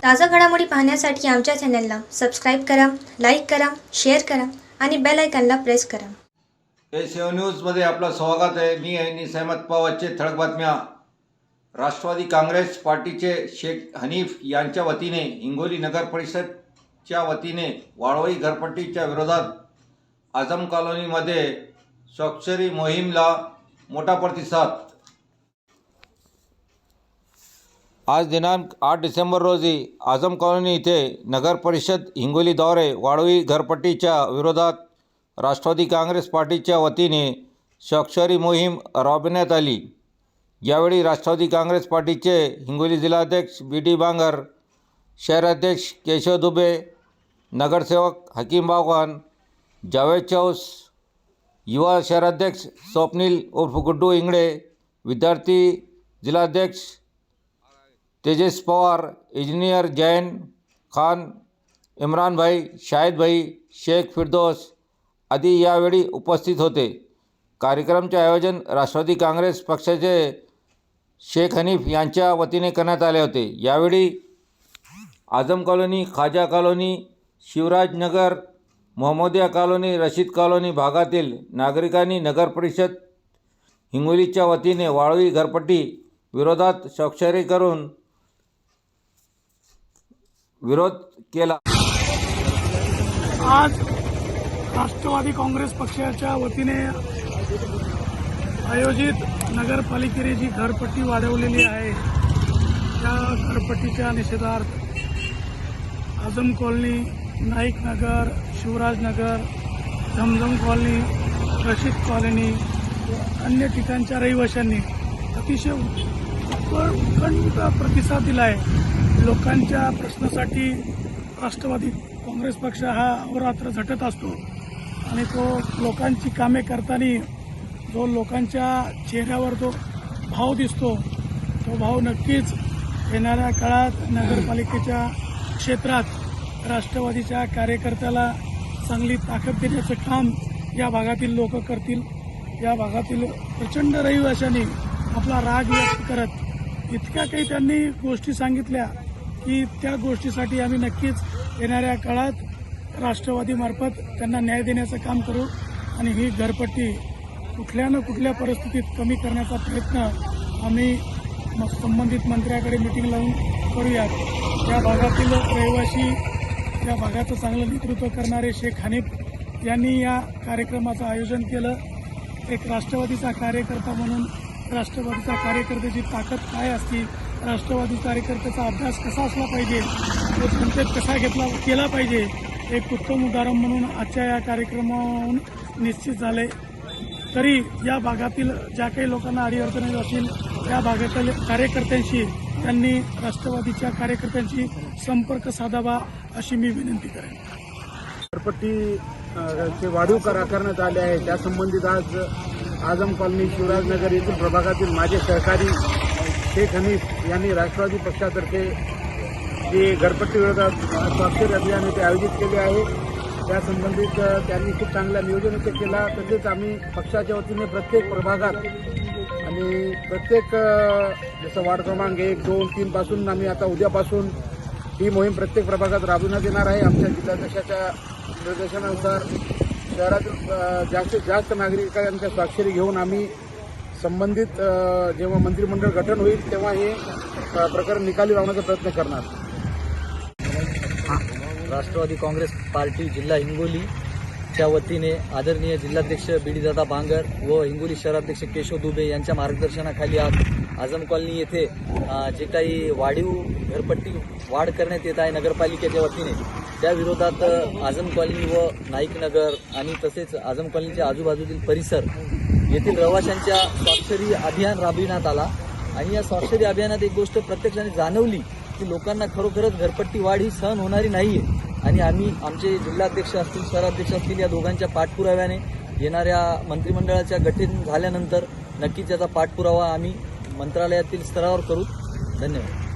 ताजा घडामोडी पाहण्यासाठी आमच्या चॅनलला सबस्क्राईब करा, लाईक करा, शेअर करा आणि बेल आयकॉनला प्रेस करा. एसएओ न्यूजमध्ये आपलं स्वागत आहे. मी आहे निसामत पवारचे ठळक बातम्या. राष्ट्रवादी काँग्रेस पार्टीचे शेख हनीफ यांच्या वतीने हिंगोली नगर परिषदच्या वतीने वाळवई घरपट्टीच्या विरोधात आझम कॉलनीमध्ये स्वाक्षरी मोहीमला मोठा प्रतिसाद. आज दिनांक 8 डिसेंबर रोजी आझम कॉलनी येथे नगर परिषद हिंगोलीद्वारे वाळवई घरपट्टीच्या विरोधात राष्ट्रवादी काँग्रेस पार्टीच्या वतीने स्वाक्षरी मोहीम राबविण्यात आली. यावेळी राष्ट्रवादी काँग्रेस पार्टीचे हिंगोली जिल्हाध्यक्ष बी.डी. बांगर, शहराध्यक्ष केशव दुबे, नगरसेवक हकीम बागवान, जावेद चौस, युवा शहराध्यक्ष स्वप्नील उर्फ गुड्डू इंगळे, विद्यार्थी जिल्हाध्यक्ष तेजस पवार, इंजिनियर जैन खान, इम्रान भाई, शाहिद भाई, शेख फिरदौस आदी यावेळी उपस्थित होते. कार्यक्रमाचे आयोजन राष्ट्रवादी काँग्रेस पक्षाचे शेख हनीफ यांच्या वतीने करण्यात आले होते. यावेळी Azam colony, Khaja colony, Shivrajnagar, Mohammadiya colony, Rashid colony भागातील नागरिकांनी नगर परिषद हिंगोलीच्या वतीने वाळवई घरपट्टी विरोधात स्वाक्षरी करून विरोध केला. आज राष्ट्रवादी काँग्रेस पक्षाच्या वतीने आयोजित नगरपालिकेने जी घरपट्टी वाढवलेली आहे त्या घरपट्टीच्या निषेधार्थ आझम कॉलनी, नाईक नगर, शिवराजनगर, झमझम कॉलनी, रशीद कॉलनी अन्य ठिकाणच्या रहिवाशांनी अतिशय उत्कंठ प्रतिसाद दिला आहे. लोकांच्या प्रश्नासाठी राष्ट्रवादी काँग्रेस पक्ष हा अहोरात्र झटत असतो आणि तो लोकांची कामे करताना जो लोकांच्या चेहऱ्यावर जो भाव दिसतो तो भाव नक्कीच येणाऱ्या काळात नगरपालिकेच्या क्षेत्रात राष्ट्रवादीच्या कार्यकर्त्याला चांगली ताकद देण्याचं काम या भागातील लोक करतील. या भागातील प्रचंड रहिवाशांनी आपला राग व्यक्त करत इतक्या काही त्यांनी गोष्टी सांगितल्या की त्या गोष्टीसाठी आम्ही नक्कीच येणाऱ्या काळात राष्ट्रवादीमार्फत त्यांना न्याय देण्याचं काम करू आणि ही घरपट्टी कुठल्या न कुठल्या परिस्थितीत कमी करण्याचा प्रयत्न आम्ही संबंधित मंत्र्याकडे मिटिंग लावून करूयात. या भागातील रहिवासी, या भागाचं चांगलं नेतृत्व करणारे शेख हनीफ यांनी या कार्यक्रमाचं आयोजन केलं. एक राष्ट्रवादीचा कार्यकर्ता म्हणून राष्ट्रवादीच्या कार्यकर्त्याची ताकद काय असते, राष्ट्रवादी कार्यकर्त्याचा अभ्यास कसा असला पाहिजे, तो संकेत कसा केला पाहिजे, एक उत्तम उदाहरण म्हणून आजच्या या कार्यक्रमाहून निश्चित झाले. तरी या भागातील ज्या काही लोकांना अडीअडचणी असतील या भागातील कार्यकर्त्यांशी त्यांनी राष्ट्रवादीच्या कार्यकर्त्यांशी संपर्क साधावा अशी मी विनंती करेन. घरपट्टी वाढीव करण्यात आले आहे त्यासंबंधित आज आझम कॉलनी, शिवराजनगर येथील प्रभागातील माझे सहकारी शेख हनीफ यांनी राष्ट्रवादी पक्षातर्फे जे घरपट्टी विरोधात स्वाक्षरी अभियान ते आयोजित केले आहे. त्यासंबंधित त्यांनी खूप चांगला नियोजन केला. तसेच आम्ही पक्षाच्या वतीने प्रत्येक प्रभागात आणि प्रत्येक जसं वार्ड क्रमांक 1, 2, 3 पासून आम्ही आता उद्यापासून ही मोहीम प्रत्येक प्रभागात राबविण्यात येणार आहे. आमच्या जिल्हाध्यक्षाच्या निर्देशनानुसार शहरातील जास्तीत जास्त नागरिकांच्या स्वाक्षरी घेऊन आम्ही संबंधित जेव्हा मंत्रिमंडळ गठन होईल तेव्हा हे प्रकरण निकाली लावण्याचा प्रयत्न करणार. राष्ट्रवादी काँग्रेस पार्टी जिल्हा हिंगोलीच्या वतीने आदरणीय जिल्हाध्यक्ष बी.डी. दादा बांगर व हिंगोली शहराध्यक्ष केशव दुबे यांच्या मार्गदर्शनाखाली आज आझम कॉलनी येथे जे काही वाढीव घरपट्टी वाढ करण्यात येत आहे नगरपालिकेच्या वतीने त्या विरोधात आझम कॉलनी व नाईक नगर आणि तसेच आझम कॉलनीच्या आजूबाजूतील परिसर येथील रहिवाशांच्या स्वाक्षरी अभियान राबविण्यात आला. आणि या स्वाक्षरी अभियानात एक गोष्ट प्रत्यक्षाने जाणवली की लोकांना खरोखरच घरपट्टी वाढ ही सहन होणारी नाहीये आणि आम्ही आमचे जिल्हाध्यक्ष असतील, शहराध्यक्ष असतील या दोघांच्या पाठपुराव्याने येणाऱ्या मंत्रिमंडळाच्या गठन झाल्यानंतर नक्कीच याचा पाठपुरावा आम्ही मंत्रालयातील स्तरावर करू. धन्यवाद.